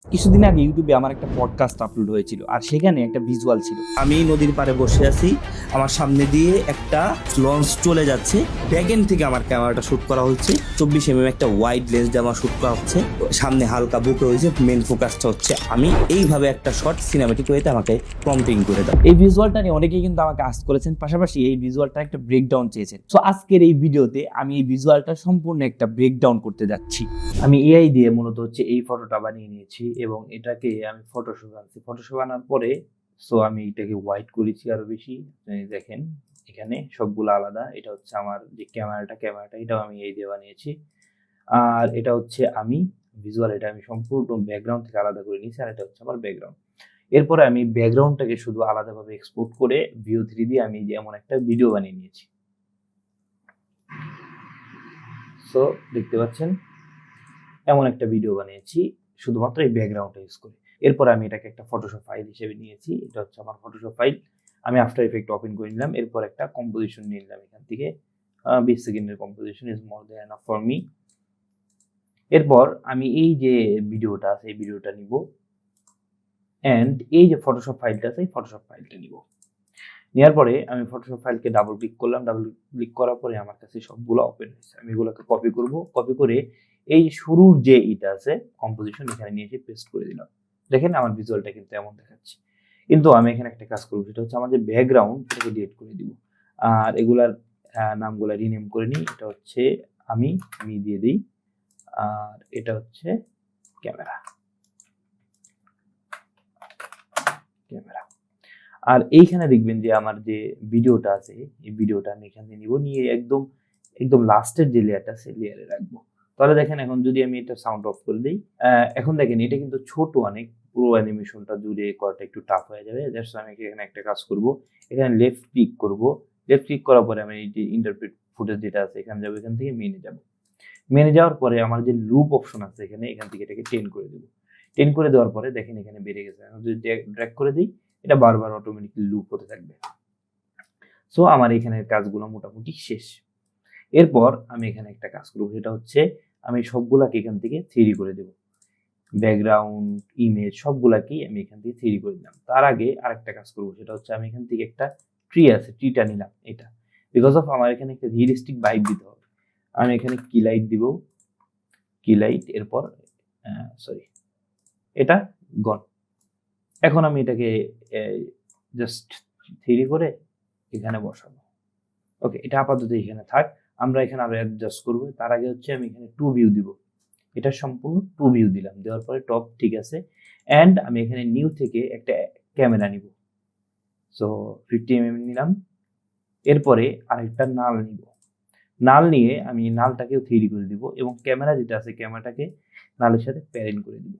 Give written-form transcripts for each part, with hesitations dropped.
কিছুদিন আগে ইউটিউবে আমার একটা পডকাস্ট আপলোড হয়েছিল, আর সেখানে একটা ভিজুয়াল ছিল। আমি নদীর পাড়ে বসে আছি, আমার সামনে দিয়ে একটা লঞ্চ চলে যাচ্ছে, ব্যাকএন্ড থেকে আমার ক্যামেরাটা শুট করা হচ্ছে, 24 mm একটা ওয়াইড লেন্স দিয়ে আমার শুট করা হচ্ছে, সামনে হালকা বুকে হয়েছে, মেন ফোকাসটা হচ্ছে আমি। এইভাবে একটা শর্ট সিনেমাটিক ওয়েতে আমাকে প্রম্পটিং করে দাও। এই ভিজুয়ালটা নিয়ে অনেকেই কিন্তু আমাকে আস্ক করেছেন, পাশাপাশি এই ভিজুয়ালটা একটা ব্রেকডাউন চেয়েছেন। সো আজকের এই ভিডিওতে আমি এই ভিজুয়ালটা সম্পূর্ণ একটা ব্রেকডাউন করতে যাচ্ছি। আমি এআই দিয়ে মূলত হচ্ছে এই ফটোটা বানিয়ে নিয়েছি এবং এটাকে আমি ফটোশপ আনছি। ফটোশপ আনার পরে আমি এটাকে হোয়াইট করেছি আরো বেশি। দেখেন এখানে সবগুলো আলাদা। এটা হচ্ছে আমার যে ক্যামেরাটা এটাও আমি এই দিয়ে বানিয়েছি। আর এটা হচ্ছে আমি ভিজুয়াল, এটা আমি সম্পূর্ণ ব্যাকগ্রাউন্ড থেকে আলাদা করে নিয়েছি, আর এটা হচ্ছে আমার ব্যাকগ্রাউন্ড। এরপরে আমি ব্যাকগ্রাউন্ডটাকে শুধু আলাদাভাবে এক্সপোর্ট করে Veo 3 দিয়ে আমি এমন একটা ভিডিও বানিয়ে নিয়েছি। সো দেখতে পাচ্ছেন এমন একটা ভিডিও বানিয়েছি শুধুমাত্র এই ব্যাকগ্রাউন্ডটা ইউজ করে। এরপর আমি এটাকে একটা ফটোশপ ফাইল হিসেবে নিয়েছি। এটা হচ্ছে আমার ফটোশপ ফাইল। আমি আফটার ইফেক্ট ওপেন করে নিলাম। এরপর একটা কম্পোজিশন নিয়ে নিলাম এখান থেকে। 20 সেকেন্ডের composition is more than enough for me. এরপর আমি এই যে ভিডিওটা আছে এই ভিডিওটা নিব, এন্ড এই যে ফটোশপ ফাইলটা আছে এই ফটোশপ ফাইলটা নিব। নেওয়ার পরে আমি ফটোশপ ফাইলকে ডাবল ক্লিক করলাম। ডাবল ক্লিক করার পরে আমার কাছে সবগুলো ওপেন হয়েছে। আমি এগুলোকে কপি করব। কপি করে এই শুরুর যে এটা আছে কম্পোজিশন, এখানে নিয়ে এসে পেস্ট করে দিলাম। দেখেন আমার ভিজুয়ালটা কিন্তু এমন দেখাচ্ছে। কিন্তু আমি এখানে একটা কাজ করব, সেটা হচ্ছে আমার যে ব্যাকগ্রাউন্ড এটাকে ডিলিট করে দিব। আর এগুলার নামগুলো রিনেম করে নিই। এটা হচ্ছে আমি দিয়ে দিই। আর এটা হচ্ছে ক্যামেরা। আর এইখানে দেখবেন যে আমার যে ভিডিওটা আছে এই ভিডিওটা আমি এখান থেকে নিব, নিয়ে একদম একদম লাস্টের যে লেয়ারটা আছে লেয়ারে রাখবো। তাহলে দেখেন এখন যদি আমি এটা সাউন্ড অফ করে দিই, এখন দেখেন এটা কিন্তু ছোট অনেক, পুরো অ্যানিমেশনটা জুড়ে করাটা একটু টাফ হয়ে যাবে। জাস্ট আমি এখানে একটা কাজ করব, এখানে লেফট ক্লিক করব। লেফট ক্লিক করার পরে আমি এই যে ইন্টারপ্রেট ফুটেজ যেটা আছে এখানে যাবো, এখান থেকে মেনে যাব। মেনে যাওয়ার পরে আমার যে লুপ অপশন আছে এখান থেকে এটাকে টেন করে দেবো। টেন করে দেওয়ার পরে দেখেন এখানে বেড়ে গেছে। এখন যদি ড্র্যাগ করে দিই, এটা বারবার অটোমেটিক্যালি লুপ হতে থাকবে। সো আমার এখানের কাজগুলো মোটামুটি শেষ। এরপর আমি এখানে একটা কাজ করবো, সেটা হচ্ছে আমি সবগুলাকে এখান থেকে থ্রি করে দেব। ব্যাকগ্রাউন্ড, ইমেজ সবগুলাকেই আমি এখান থেকে থ্রি করে দিলাম। তার আগে আরেকটা কাজ করবো, সেটা হচ্ছে আমি এখান থেকে একটা ট্রি আছে, ট্রিটা নিলাম এটা, বিকজ অফ আমার এখানে একটা রিয়েলিস্টিক ভাইব দিতে হবে। আমি এখানে কি লাইট দিব, কি লাইট, এরপর সরি এটা গন। এখন আমি এটাকে জাস্ট থ্রি করে এখানে বসাবো। ওকে, এটা আপাতত এখানে থাক। আমরা এখানে আরো অ্যাডজাস্ট করবো। তার আগে হচ্ছে আমি এখানে টু ভিউ দিব। এটা সম্পূর্ণ টু ভিউ দিলাম, দেওয়ার পরে টপ ঠিক আছে। এন্ড আমি এখানে নিউ থেকে একটা ক্যামেরা নিব। সো 50 mm নিলাম। এরপরে আরেকটা নাল নিব। নাল নিয়ে আমি নালটাকেও থ্রি করে দিব এবং ক্যামেরা যেটা আছে ক্যামেরাটাকে নালের সাথে প্যারেন্ট করে দিব।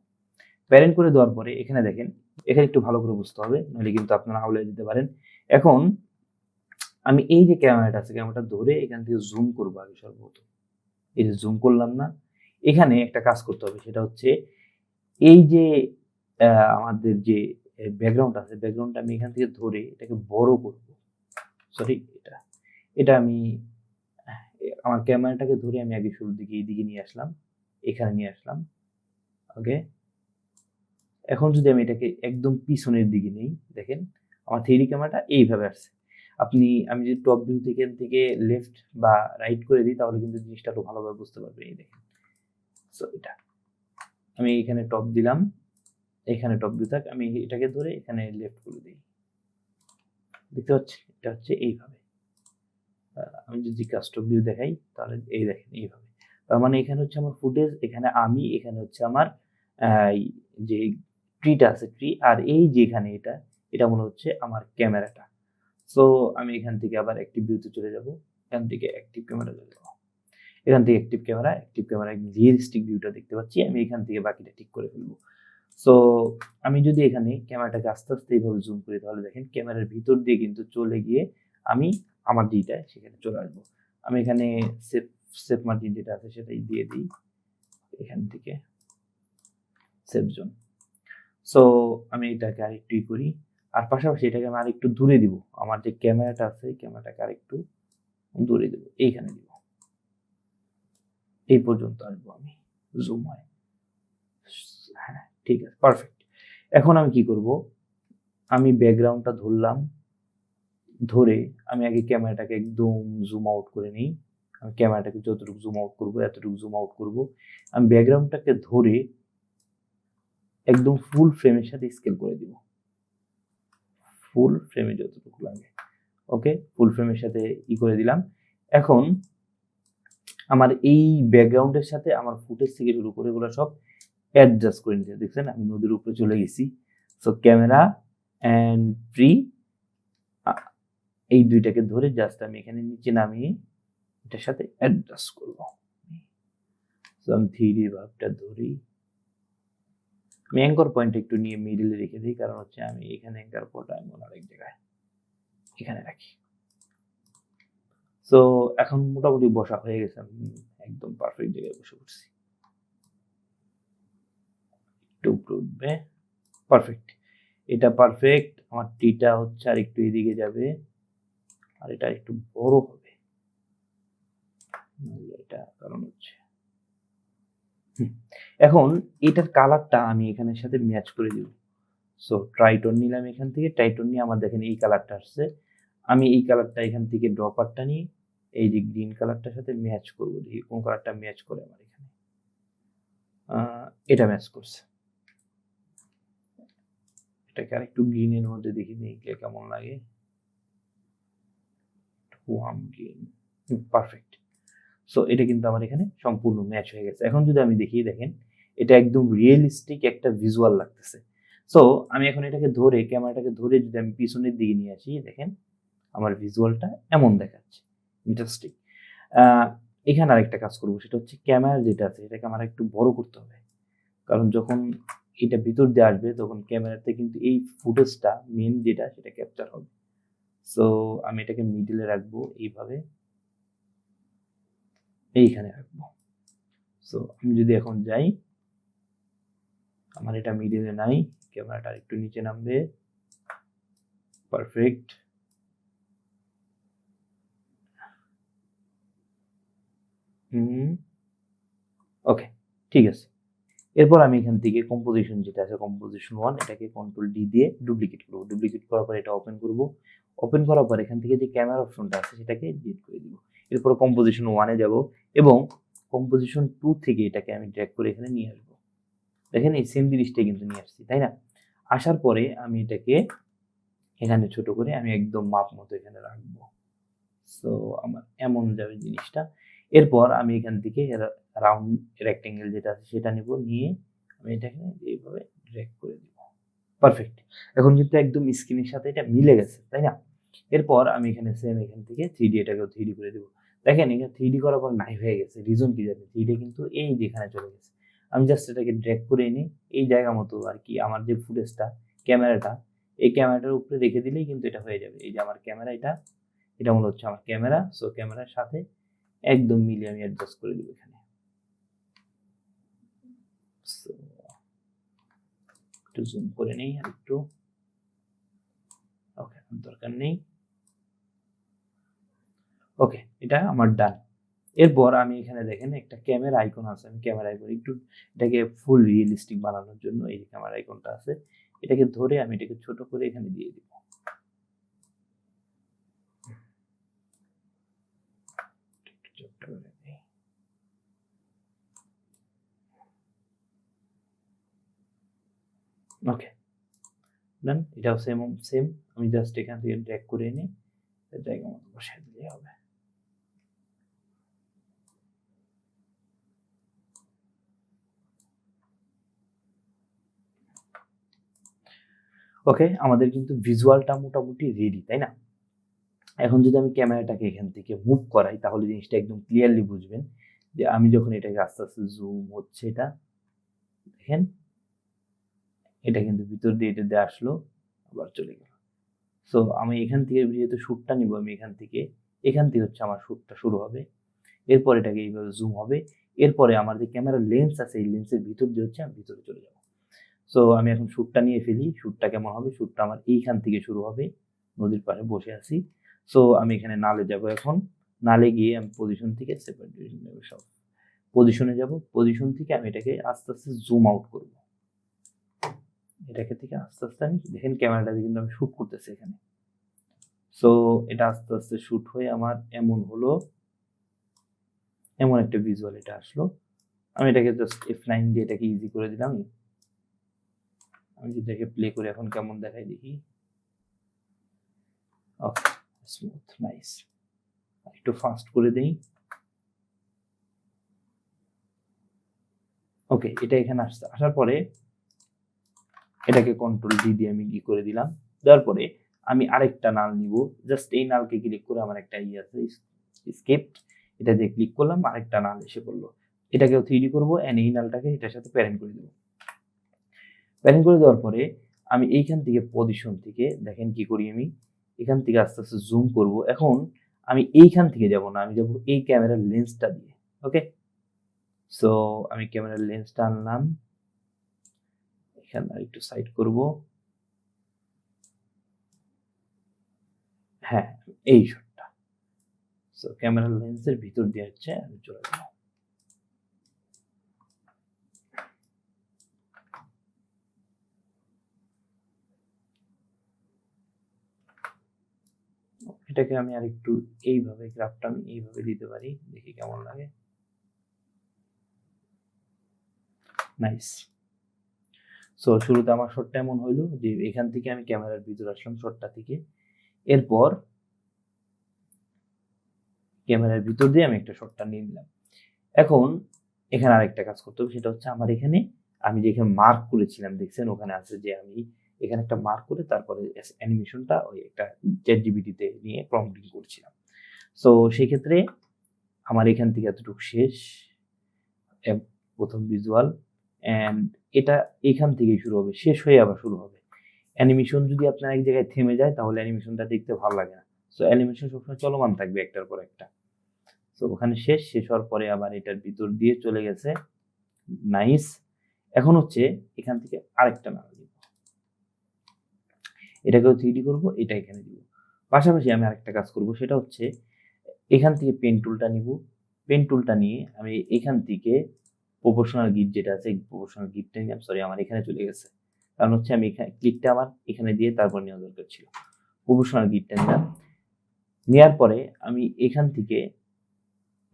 প্যারেন্ট করে দেওয়ার পরে এখানে দেখেন, এখানে একটু ভালো করে বুঝতে হবে, নইলে কিন্তু আপনারা আউলে দিতে পারেন। এখন আমি এই যে ক্যামেরাটা আছে ক্যামেরাটা ধরে এখান থেকে জুম করবো আগে সর্বপ্রথম। এই যে জুম করলাম না, এখানে একটা কাজ করতে হবে, সেটা হচ্ছে এই যে আমাদের যে ব্যাকগ্রাউন্ড আছে ব্যাকগ্রাউন্ডটা আমি এখান থেকে ধরে এটাকে বড় করব। সরি, এটা আমি আমার ক্যামেরাটাকে ধরে আমি আগে শুরুর দিকে এইদিকে নিয়ে আসলাম, এখানে নিয়ে আসলাম। ওকে, এখন যদি আমি এটাকে একদম পিছনের দিকে নেই, দেখেন আমার থ্রি ক্যামেরাটা এইভাবে আসছে। আমি যদি টপ ভিউ থেকে লেফট বা রাইট করে দিই তাহলে কিন্তু জিনিসটা আরো ভালোভাবে বুঝতে পারবে। এই দেখেন, সো এটা আমি এখানে টপ দিলাম, এখানে টপ ভিউ থাক, আমি এটাকে ধরে এখানে লেফট করে দিই। দেখতে পাচ্ছি এটা হচ্ছে এইভাবে। আমি যদি কাস্টম ভিউ দেখাই তাহলে এই দেখেন এইভাবে। তার মানে এখানে হচ্ছে আমার ফুটেজ, এখানে আমি, এখানে হচ্ছে আমার যে ট্রিটা আছে ট্রি, আর এই যেখানে এটা মনে হচ্ছে আমার ক্যামেরাটা। সো আমি এখান থেকে আবার অ্যাক্টিভ ভিউতে চলে যাব, এখান থেকে অ্যাক্টিভ ক্যামেরা চলে যাব, এখান থেকে অ্যাক্টিভ ক্যামেরা রিয়েলিস্টিক ভিউটা দেখতে পাচ্ছি। আমি এখান থেকে বাকিটা ঠিক করে ফেলবো। সো আমি যদি এখানে ক্যামেরাটাকে আস্তে আস্তে এইভাবে জুম করি তাহলে দেখেন ক্যামেরার ভিতর দিয়ে কিন্তু চলে গিয়ে আমি আমার যেটা সেখানে চলে আসবো। আমি এখানে সেফ মার্জিন যেটা আছে সেটাই দিয়ে দিই, এখান থেকে সেফ জোন। সো আমি এটাকে আরেকটু করি, আর পাশাপাশি এটাকে আমি আরেকটু দূরে দিব। আমার যে ক্যামেরাটা আছে ক্যামেরাটাকে আরেকটু দূরে দেব, এইখানে দিব, এই পর্যন্ত আসবো আমি। জুম হয়, হ্যাঁ ঠিক আছে, পারফেক্ট। এখন আমি কি করব, আমি ব্যাকগ্রাউন্ডটা ধরলাম, ধরে আমি আগে ক্যামেরাটাকে একদম জুম আউট করে নিই। আমি ক্যামেরাটাকে যতটুকু জুম আউট করব এতটুকু জুম আউট করব। আমি ব্যাকগ্রাউন্ডটাকে ধরে একদম ফুল ফ্রেমের সাথে স্কেল করে দিব, ফুল ফ্রেমে যতটুকু লাগে। ওকে, ফুল ফ্রেমের সাথে করে দিলাম। এখন আমার এই ব্যাকগ্রাউন্ডের সাথে আমার ফুটেজ থেকে শুরু করে এগুলো সব অ্যাডজাস্ট করে নিতে। দেখছেন আমি নদীর উপরে চলে গেছি। সো ক্যামেরা অ্যান্ড ট্রি, এই দুইটাকে ধরে জাস্ট আমি এখানে নিচে নামিয়ে এটার সাথে অ্যাডজাস্ট করব। সো আমি 3D ভাবটা ধরি, আমি অ্যাঙ্কর পয়েন্ট একটু নিয়ে মিডলে রেখে দিই, কারণ হচ্ছে আমি এখানে অ্যাঙ্কর পয়েন্ট আমি আরেক জায়গায় এখানে রাখি। সো এখন মোটামুটি বসা হয়ে গেছে, আমি একদম পারফেক্ট জায়গায় বসে পড়ছি। একটু উপরে উঠবে, পারফেক্ট, এটা পারফেক্ট। আমার টিটা হচ্ছে আর একটু এদিকে যাবে, আর এটা একটু বড় হবে এটা, কারণ হচ্ছে এখন এটার কালারটা আমি এখানের সাথে ম্যাচ করে দিব। সো ট্রাইটন নিলাম, এখান থেকে ট্রাইটন নিয়ে আমার দেখেন এই কালারটা আসছে। আমি এই কালারটা এখান থেকে ড্রপারটা নিয়ে এই যে গ্রিন কালারটার সাথে ম্যাচ করব, দেখি কোন কালারটা ম্যাচ করে আমার এখানে। এটা ম্যাচ করছে, এটাকে আর একটু গ্রিনের মধ্যে দেখি দেখলে কেমন লাগে। Warm green, perfect. সো এটা কিন্তু আমার এখানে সম্পূর্ণ ম্যাচ হয়ে গেছে। এখন যদি আমি দেখি, দেখেন এটা একদম রিয়েলিস্টিক একটা ভিজুয়াল লাগতেছে। সো আমি এখন এটাকে ধরে, ক্যামেরাটাকে ধরে যদি আমি পিছনের দিকে নিয়ে আসি, দেখেন আমার ভিজুয়ালটা এমন দেখাচ্ছে। ইন্টারেস্টিং। এখানে আরেকটা কাজ করবো, সেটা হচ্ছে ক্যামেরা যেটা আছে এটাকে আমার একটু বড় করতে হবে, কারণ যখন এটা ভিতর দিয়ে আসবে তখন ক্যামেরাতে কিন্তু এই ফুটেজটা মেন যেটা সেটা ক্যাপচার হবে। সো আমি এটাকে মিডলে রাখবো এইভাবে, এইখানে রাখবো। সো আমি যদি এখন যাই, আমার এটা মিডলে নাই, ক্যামেরাটা একটু নিচে নামবে, পারফেক্ট। ওকে, ঠিক আছে। এরপর আমি এখান থেকে কম্পোজিশন যেটা আছে, কম্পোজিশন 1, এটাকে কন্ট্রোল ডি দিয়ে ডুপ্লিকেট করবো। ডুপ্লিকেট করার পর এটা ওপেন করব। ওপেন করার পর এখান থেকে যে ক্যামেরা অপশনটা আছে সেটাকে ডিলিট করে দিব। এরপর কম্পোজিশন 1-এ যাব এবং কম্পোজিশন 2 থেকে এটাকে আমি ড্র্যাগ করে এখানে নিয়ে আসবো। দেখেন এই সেম জিনিসটাই কিন্তু নিয়ে আসছি, তাই না? আসার পরে আমি এটাকে এখানে ছোট করে আমি একদম মাপ মতো এখানে রাখবো। সো আমার এমন যাবে জিনিসটা। এরপর আমি এখান থেকে রাউন্ড রেক্টেঙ্গেল যেটা আছে সেটা নিব, নিয়ে আমি এটাকে এইভাবে ড্র্যাগ করে দিব। পারফেক্ট। এখন কিন্তু একদম স্ক্রিনের সাথে এটা মিলে গেছে, তাই না? এরপর আমি এখানে সেম এখান থেকে 3D এটাকেও 3D করে দেব। দেখেন এখানে 3D করার পর নাই হয়ে গেছে। রিজন কি জানেন? 3D কিন্তু এই যেখানে চলে গেছে। আমি জাস্ট এটাকে ড্র্যাগ করে এনে এই জায়গা মতো আর কি আমার যে ফুটেজটা, ক্যামেরাটা, এই ক্যামেরাটার উপরে রেখে দিলেই কিন্তু এটা হয়ে যাবে। এই যে আমার ক্যামেরা, এটা মনে হচ্ছে আমার ক্যামেরা। সো ক্যামেরার সাথে একদম মিলিয়ে আমি অ্যাডজাস্ট করে দেব এখানে। সো একটু জুম করে নেই আর একটু, ওকে দরকার নেই। ওকে, এটা আমার ডান। এরপর আমি এখানে দেখেন একটা ক্যামেরা আইকন আছে, আমি ক্যামেরা আইকন একটু এটাকে ফুল রিয়েলিস্টিক বানানোর জন্য এই যে ক্যামেরা আইকনটা আছে, এটাকে ধরে আমি এটাকে ছোট করে এখানে দিয়ে দিব। ওকে ডান, এটাও সেম সেম। আমি জাস্ট এখান থেকে ড্র্যাগ করে এনে জায়গা মতো বসাই দিলে হবে। ওকে, আমাদের কিন্তু ভিজুয়ালটা মোটামুটি রেডি, তাই না? এখন যদি আমি ক্যামেরাটাকে এখান থেকে মুভ করাই তাহলে জিনিসটা একদম ক্লিয়ারলি বুঝবেন যে আমি যখন এটাকে আস্তে আস্তে জুম হচ্ছে, এটা দেখেন এটা কিন্তু ভিতর দিয়ে এটা দিয়ে আসলো আবার চলে গেল। সো আমি এখান থেকে যেহেতু শ্যুটটা নিব, আমি এখান থেকে হচ্ছে আমার শ্যুটটা শুরু হবে। এরপর এটাকে এইভাবে জুম হবে। এরপরে আমার যে ক্যামেরার লেন্স আছে এই লেন্সের ভিতর দিয়ে হচ্ছে আমি ভিতরে চলে যাব। সো আমি এখন শ্যুটটা নিয়ে ফেলি। শ্যুটটা কেমন হবে? শ্যুটটা আমার এইখান থেকে শুরু হবে, নদীর পাড়ে বসে আছি। সো আমি এখানে নালে যাব। এখন নালে গিয়ে আমি পজিশন থেকে সব পজিশনে যাব। পজিশন থেকে আমি এটাকে আস্তে আস্তে জুম আউট করব। এটাকে থেকে আস্তে আস্তে আমি দেখেন ক্যামেরাটা দিয়ে কিন্তু আমি শুট করতেছি এখানে। সো এটা আস্তে আস্তে শুট হয়ে আমার এমন হলো, এমন একটা ভিজুয়াল এটা আসলো। আমি এটাকে জাস্ট F9 দিয়ে এটাকে ইজি করে দিলাম। আমি যদি এটাকে প্লে করে এখন কেমন দেখাই দেখি। ওকে, স্মুথ, নাইস। একটু ফাস্ট করে দেই। ওকে, এটা এখানে আসার পরে এটাকে কন্ট্রোল ডি দিয়ে আমি কি করে দিলাম। দেওয়ার পরে আমি আরেকটা নাল নিব, জাস্ট এই নালকে ক্লিক করে আমার একটা আছে স্কেপড, এটা দিয়ে ক্লিক করলাম, আরেকটা নাল এসে পড়লো। এটাকেও 3D করবো এন্ড এই নালটাকে এটার সাথে প্যারেন্ট করে দেবো। প্যারেন্ট করে দেওয়ার পরে আমি এইখান থেকে পজিশন থেকে দেখেন কি করি, আমি এখান থেকে আস্তে আস্তে জুম করব। এখন আমি এইখান থেকে যাব না, আমি যাব এই ক্যামেরার লেন্সটা দিয়ে। ওকে, সো আমি ক্যামেরার লেন্সটা আনলাম, এখানে একটু সাইড করব। হ্যাঁ, এই শটটা। সো ক্যামেরার লেন্সের ভিতর দিয়ে হচ্ছে আমি চলে যাব। এটাকে আমি আরেকটু এইভাবে, গ্রাফটা আমি এইভাবে দিতে পারি, দেখি কেমন লাগে। নাইস। সো শুরুতে আমার শটটা এমন হইলো যে এখান থেকে আমি ক্যামেরার ভিতর আসলাম শটটা থেকে, এরপর ক্যামেরার ভিতর দিয়ে আমি একটা শটটা নিয়ে নিলাম। এখন এখানে আরেকটা কাজ করতে হবে, সেটা হচ্ছে আমার এখানে আমি যেখানে মার্ক করেছিলাম দেখছেন ওখানে আছে যে আমি এখানে একটা মার্ক করে তারপরে অ্যানিমেশনটা ওই একটা চ্যাটজিপিটিতে নিয়ে প্রম্পটিং করছিলাম। সো সেই ক্ষেত্রে আমার এখান থেকে এতটুকু শেষ প্রথম ভিজুয়াল, অ্যান্ড এটা এখান থেকেই শুরু হবে, শেষ হয়ে আবার শুরু হবে। অ্যানিমেশন যদি আপনার এক জায়গায় থেমে যায় তাহলে অ্যানিমেশনটা দেখতে ভালো লাগে না। সো অ্যানিমেশন সবসময় চলমান থাকবে একটার পর একটা। তো ওখানে শেষ হওয়ার পরে আবার এটার ভিতর দিয়ে চলে গেছে। নাইস। এখন হচ্ছে এখান থেকে আরেকটা নাম দিব, এটাকেও 3D করব, এটা এখানে দিব। পাশাপাশি আমি আরেকটা কাজ করব, সেটা হচ্ছে এখান থেকে পেন টুলটা নিব। পেন টুলটা নিয়ে আমি এখান থেকে প্রপোর্শনাল গিট যেটা আছে, প্রপোর্শনাল গিটটা নিলাম। সরি, আমার এখানে চলে গেছে, কারণ হচ্ছে আমি এখানে ক্লিকটা আমার এখানে দিয়ে তারপর নেওয়া দরকার ছিল। প্রপোর্শনাল গিটটা নিলাম, নেওয়ার পরে আমি এখান থেকে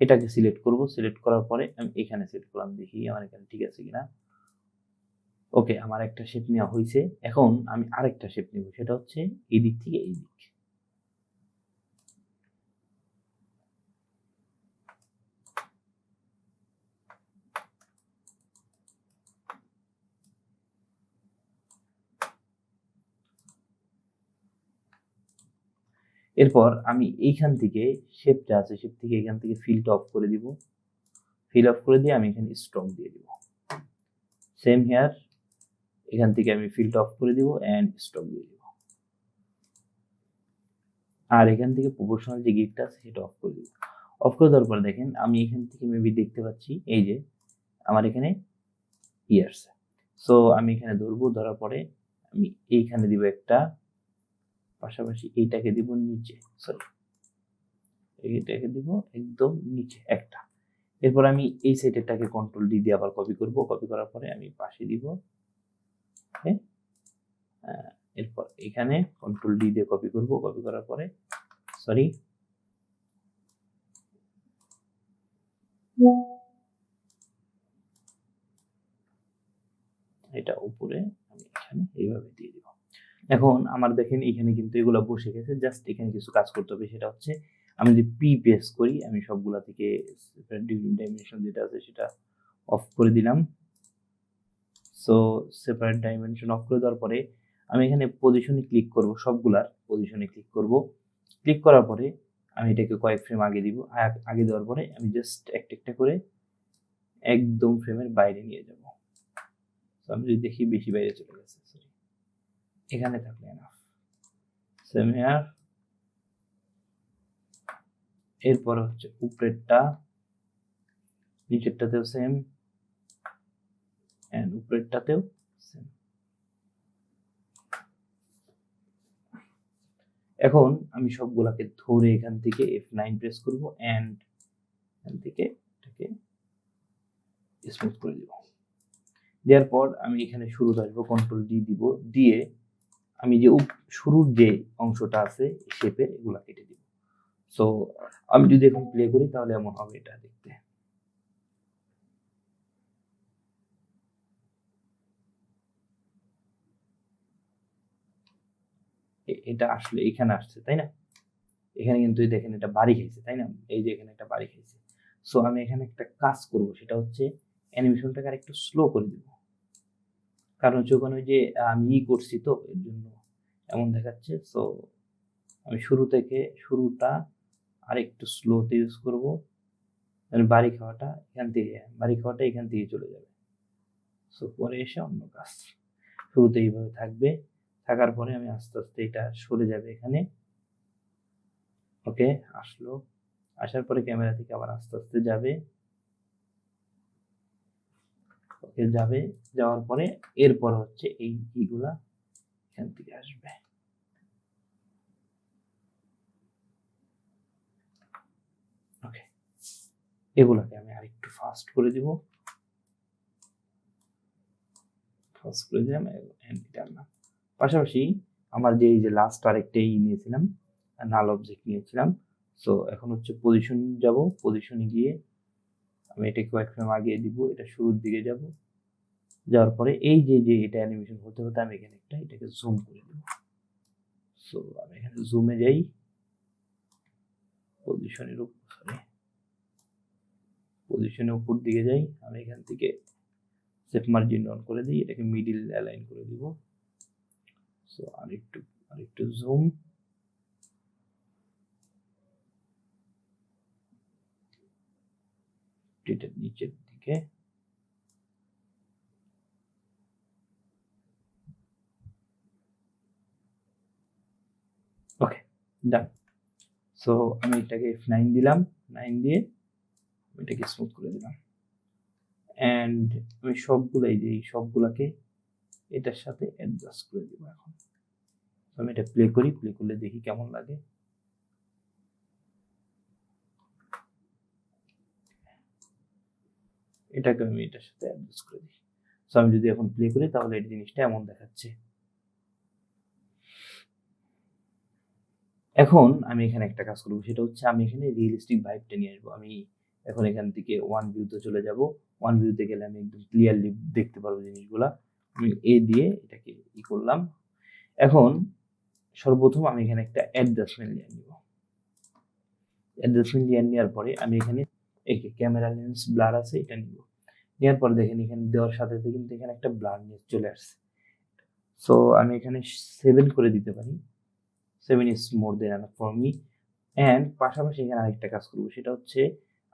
এটাকে সিলেক্ট করব। সিলেক্ট করার পরে আমি এখানে সেট করলাম, দেখি আমার এখানে ঠিক আছে কিনা। ওকে, আমার একটা শেপ নেওয়া হয়েছে। এখন আমি আরেকটা শেপ নেব, সেটা হচ্ছে এই দিক থেকে এই দিক। এরপর আমি এইখান থেকে শেপটা আছে, শেপ থেকে এখান থেকে ফিলটা অফ করে দিব। ফিল অফ করে দিয়ে আমি এখানে স্ট্রোক দিয়ে দিব। সেম হেয়ার, এখান থেকে আমি ফিলটা অফ করে দিব এন্ড স্ট্রোক দিয়ে দিব। আর এখান থেকে প্রপোর্শনাল যে গিটটা আছে সেটা অফ করে দিব। অফ করে দেওয়ার পরে দেখেন আমি এখান থেকে মেবি দেখতে পাচ্ছি এই যে আমার এখানে ইয়ার্স। সো আমি এখানে ধরবো, ধরার পরে আমি এইখানে দিব একটা, পাশাপাশি এইটাকে দিব নিচে, সরি এইটাকে দিব একদম নিচে একটা। এরপর আমি এই সাইডেরটাকে কন্ট্রোল ডি দিয়ে আবার কপি করব। কপি করার পরে আমি পাশে দিব। এরপর এখানে কন্ট্রোল ডি দিয়ে কপি করব। কপি করার পরে সরি এটা উপরে আমি এখানে এইভাবে দিয়ে দিব। এখন আমার দেখেন এখানে কিন্তু এগুলো বসে গেছে, জাস্ট এখানে কিছু কাজ করতে হবে, সেটা হচ্ছে আমি যদি পি প্রেস করি, আমি সবগুলা থেকে ডাইমেনশন যেটা আছে সেটা অফ করে দিলাম। সো সেপারেট ডাইমেনশন অফ করে দেওয়ার পরে আমি এখানে পজিশনে ক্লিক করব, সবগুলার পজিশনে ক্লিক করব। ক্লিক করার পরে আমি এটাকে কয়েক ফ্রেম আগে দিব। আগে দেওয়ার পরে আমি জাস্ট একটা একটা করে একদম ফ্রেমের বাইরে নিয়ে যাব। তো আমি যদি দেখি বেশি বাইরে চলে গেছে, সরি এখানে থাকলে না। সেম হেয়ার, এরপর হচ্ছে উপরেরটা, নিচেরটাতেও সেম এন্ড উপরেরটাতেও সেম। এখন আমি সবগুলাকে ধরে এখান থেকে F9 প্রেস করব এন্ড এখান থেকে এটাকে স্মুথ করে দিব। দেওয়ার পর আমি এখানে শুরুতে আসবো, কন্ট্রোল ডি দিব, দিয়ে আমি যে শুরুর যে অংশটা আছে শেপের এগুলা কেটে দিব। সো আমি যদি এখন প্লে করি তাহলে এমন হবে এটা দেখতে। এটা আসলে এখানে আসছে তাই না, এখানে কিন্তু দেখেন এটা বাড়ি খাইছে তাই না, এই যে এখানে একটা বাড়ি খাইছে। সো আমি এখানে একটা কাজ করব, সেটা হচ্ছে অ্যানিমেশনটাকে আরেকটু স্লো করে দিব, কারণ হচ্ছে ওখানে যে আমি করছি তো এর জন্য এমন দেখাচ্ছে। সো আমি শুরুটা আরেকটু স্লোতে ইউজ করব, বাড়ি খাওয়াটা এখান থেকে চলে যাবে। সো পরে এসে অন্য কাজ, শুরুতে এইভাবে থাকবে, থাকার পরে আমি আস্তে আস্তে এটা সরে যাবে এখানে। ওকে, আসলো, আসার পরে ক্যামেরা থেকে আবার আস্তে আস্তে যাবে, ওকে যাবে, যাওয়ার পরে এরপর হচ্ছে এইগুলা এখান থেকে আসবে। ওকে, এগুলাকে আমি আরেকটু ফাস্ট করে দিব, ফাস্ট করে দিলাম, পাশাপাশি আমার যে এই যে লাস্ট আরেকটা নিয়েছিলাম, নাল অবজেক্ট নিয়েছিলাম। সো এখন হচ্ছে পজিশন যাব, পজিশনে গিয়ে আমি এটাকে কয়েক ফ্রেম আগিয়ে দিব, এটা শুরুর দিকে যাব, যাওয়ার পরে এই যে এটা অ্যানিমেশন হতে হতে আমি এখানে এটাকে জুম করে দেব। সো আমি এখানে জুমে যাই, পজিশনের উপর দিকে যাই, আমি এখান থেকে সেট মার্জিন অন করে দিই, এটাকে মিডিল অ্যালাইন করে দিব। সো আরেকটু জুম, এটা নিচের দিকে, ওকে ডান। সো আমি এটাকে F9 দিলাম, 9 দিয়ে এটাকে স্মুথ করে দিলাম, এন্ড আমি সবগুলাকে এটার সাথে অ্যাডজাস্ট করে দিব। এখন আমি এটা প্লে করলে দেখি কেমন লাগে। এটাকে আমি এটার সাথে অ্যাডজাস্ট করে দিই। সো আমি যদি এখন প্লে করি তাহলে এই জিনিসটা এমন দেখাচ্ছে। এখন আমি এখানে একটা কাজ করবো, সেটা হচ্ছে আমি এখানে রিয়েলিস্টিক ভাইবটা নিয়ে আসবো। আমি এখন এখান থেকে ওয়ান ভিউতে চলে যাব, ওয়ান ভিউতে গেলে আমি একদম ক্লিয়ারলি দেখতে পারবো জিনিসগুলা। আমি দিয়ে এটাকে করলাম। এখন সর্বপ্রথম আমি এখানে একটা অ্যাডজাস্টমেন্ট লেয়ার নিব, অ্যাডজাস্টমেন্ট লেয়ার নেওয়ার পরে আমি এখানে ক্যামেরা লেন্স ব্লার আছে এটা নিব, নেওয়ার পরে দেখেন এখানে দেওয়ার সাথে সাথে কিন্তু এখানে একটা ব্লারনেস চলে আসছে। সো আমি এখানে 7 করে দিতে পারি, 7 is more than enough for me। And পাশাপাশি এখানে আরেকটা কাজ করবো, সেটা হচ্ছে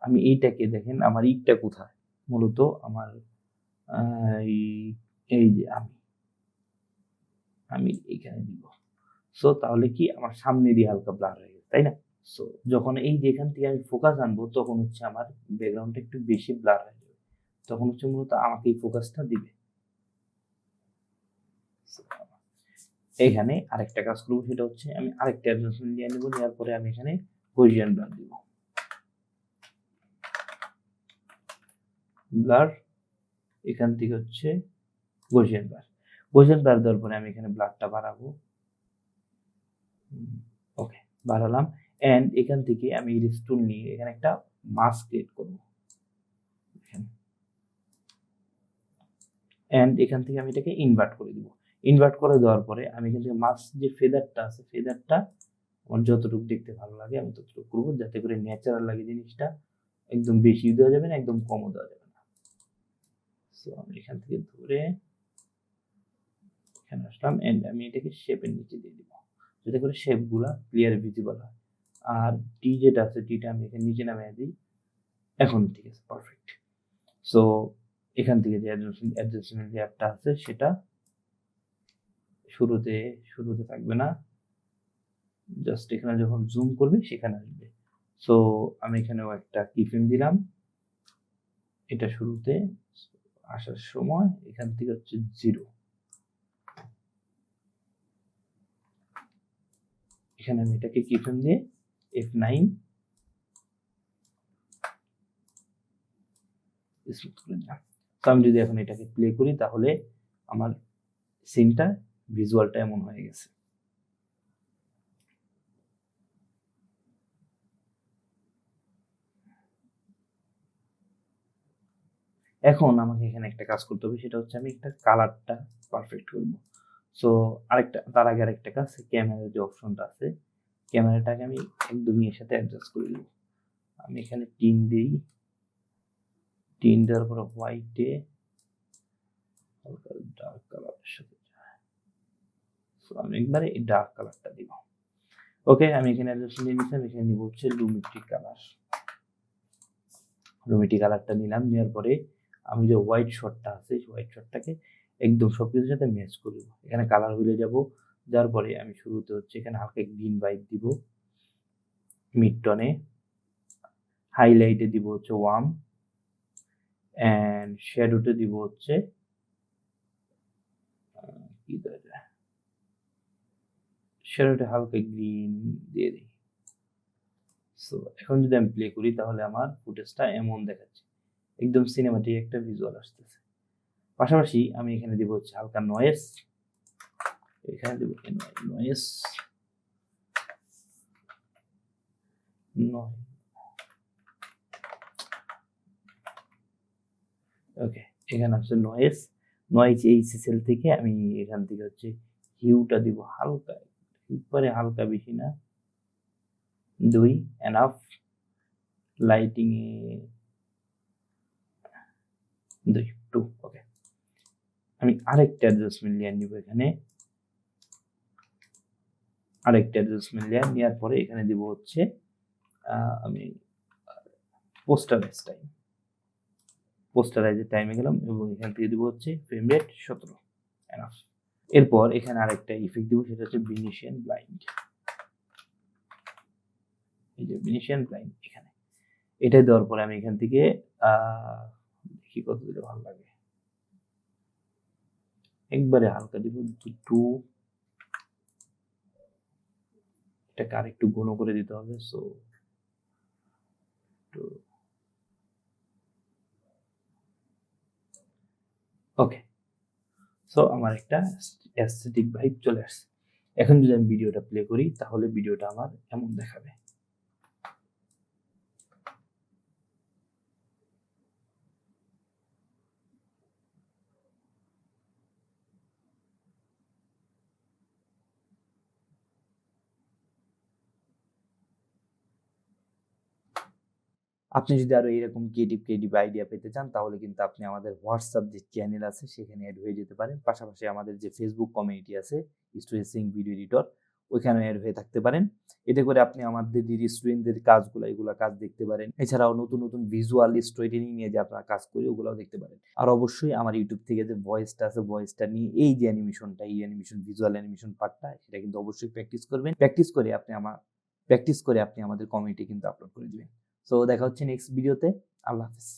আমি এইটাকে দেখেন আমার ইটটা কোথায়, মূলত আমার এই যে আমি এখানে দিব। সো তাহলে কি আমার সামনে দিয়ে হালকা ব্লার হয়ে গেছে তাই না। সো যখন এই যে এখান থেকে আমি ফোকাস আনবো তখন হচ্ছে আমার ব্যাকগ্রাউন্ডটা একটু বেশি ব্লার হয়ে যাবে, তখন হচ্ছে মূলত আমাকে এই ফোকাসটা দিবে। এখানে আরেকটা কাজ করবো, সেটা হচ্ছে আমি আরেকটা অ্যাডজাস্টমেন্ট নিয়ে নেবো, নেওয়ার পরে আমি এখানে গসিয়ান ব্লার দিব, ব্লার এখান থেকে হচ্ছে গসিয়ান ব্লার দেওয়ার পরে আমি এখানে ব্লারটা বাড়াবো। ওকে, বাড়ালাম। এন্ড এখান থেকে আমি ইরেজ টুল নিয়ে এখানে একটা মাস্ক ক্রিয়েট করব, এন্ড এখান থেকে আমি এটাকে ইনভার্ট করে দিব। ইনভার্ট করে দেওয়ার পরে আমি এখান থেকে মাস্ক যে ফেদারটা আছে, ফেদারটা আমার যতটুকু দেখতে ভালো লাগে আমি ততটুকু করবো, যাতে করে ন্যাচারাল লাগে জিনিসটা, একদম বেশি দেওয়া যাবে না, একদম কমও দেওয়া যাবে না। সো আমি এখান থেকে ধরে এখানে আসলাম, এন্ড আমি এটাকে শেপের নিচে দিয়ে দিব, যাতে করে শেপগুলা ক্লিয়ার ভিজিবল হয়। আর টি যেটা আছে, টিটা আমি এখানে নিচে নামিয়ে দিই। এখন ঠিক আছে, পারফেক্ট। সো এখান থেকে যে অ্যাডজাস্টমেন্ট লেয়ারটা আছে সেটা শুরুতে থাকবে না, জাস্ট এখানে যখন জুম করবে সেখানে আসবে। সো আমি এখানেও একটা কিফ্রেম দিলাম, এটা শুরুতে আসার সময় এখান থেকে হচ্ছে 0, এখানে আমি এটাকে কিফ্রেম দিয়ে F9 স্মুথ করে দিলাম। তো আমি যদি এখন এটাকে প্লে করি তাহলে আমার সিনটা ভিজুয়ালটা এমন হয়ে গেছে। এখন আমাকে এখানে একটা কাজ করতে হবে, সেটা হচ্ছে আমি একটা কালারটা পারফেক্ট করব। সো তার আগে আরেকটা কাজ, ক্যামেরার যে অপশনটা আছে, ক্যামেরাটাকে আমি একদমই এর সাথে অ্যাডজাস্ট করে দেব। আমি এখানে টিন দিই, টিন দেওয়ার পরে হোয়াইটে ডার্ক কালারের সাথে, সো আমি একবারে এই ডার্ক কালারটা দিব। ওকে, আমি এখানে অ্যাডজাস্ট নিয়ে নিচ্ছি, আমি এখানে নিব হচ্ছে লুমিটি কালার। লুমিটি কালারটা নিলাম, নেওয়ার পরে আমি যে হোয়াইট শটটা আছে সেই হোয়াইট শটটাকে একদম সবকিছুর সাথে ম্যাচ করব। এখানে কালার হইলে যাব, যার পরে আমি শুরুতে হচ্ছে এখানে হালকা গ্রিন ভাইব দিব, মিড টনে হাইলাইটে দিব হচ্ছে ওয়ার্ম, এন্ড শ্যাডোতে দিব হচ্ছে কি দেওয়া যায়, শ্যাডোতে হালকা গ্রিন দিয়ে দিই। সো এখন যদি আমি প্লে করি তাহলে আমার ফুটেজটা এমন দেখাচ্ছে, একদম সিনেমাটিক একটা ভিজুয়াল আসতেছে। পাশাপাশি আমি এখানে দিব হচ্ছে হালকা নয়েজ, এখানে দিব নয়েজ ওকে, এখানে হচ্ছে নয়েজ এইচএসএল থেকে আমি এখান থেকে হচ্ছে হিউটা দিব হালকা, একবারে হালকা, বেশি না, 2 এনাফ, লাইটিং এ 2 ওকে। আমি আরেকটা অ্যাডজাস্টমেন্ট লেয়ার নিব, এখানে আরেকটা অ্যাডজাস্টমেন্ট লেয়ার নেওয়ার পরে এখানে দিব হচ্ছে আমি পোস্টারাইজের টাইমে গেলাম এবং এখান থেকে দিব হচ্ছে ফ্রেম রেট 17 এনাফ। এরপর এখানে আরেকটা ইফেক্ট দিব, সেটা হচ্ছে ভিনিশিয়ান ব্লাইন্ড। এই যে ভিনিশিয়ান ব্লাইন্ড, এখানে এটা দেওয়ার পরে আমি এখান থেকে দেখি কত দিলে ভালো লাগে, একবারে হালকা দিব 2, এটাকে আরেকটু ঘন করে দিতে হবে। সো ওকে, সো আমার একটা অ্যাস্থেটিক ভাইব চলে আসছে। এখন যদি আমি ভিডিওটা প্লে করি তাহলে ভিডিওটা আমার এমন দেখাবে। আপনি যদি আরো এরকম ক্রিয়েটিভ আইডিয়া পেতে চান তাহলে কিন্তু আপনি আমাদের হোয়াটসঅ্যাপ যে চ্যানেল আছে সেখানে অ্যাড হয়ে যেতে পারেন। পাশাপাশি আমাদের যে ফেসবুক কমিউনিটি আছে স্টুডেন্ট সিং ভিডিও এডিটর, ওইখানে অ্যাড হয়ে থাকতে পারেন। এতে করে আপনি আমাদের যে স্টুডেন্টদের কাজগুলো এগুলো কাজ দেখতে পারেন। এছাড়াও নতুন নতুন ভিজুয়াল স্টোরি টেলিং নিয়ে যে আপনারা কাজ করি ওগুলোও দেখতে পারেন। আর অবশ্যই আমার ইউটিউব থেকে যে ভয়েসটা আছে ভয়েসটা নিয়ে এই যে অ্যানিমেশনটা, এই অ্যানিমেশন ভিজুয়াল অ্যানিমেশন পার্টটা, সেটা কিন্তু অবশ্যই প্র্যাকটিস করবেন। প্র্যাকটিস করে আপনি আমাদের কমিউনিটি কিন্তু আপলোড করে দিবেন। সো দেখা হচ্ছে নেক্সট ভিডিওতে। আল্লাহ হাফেজ।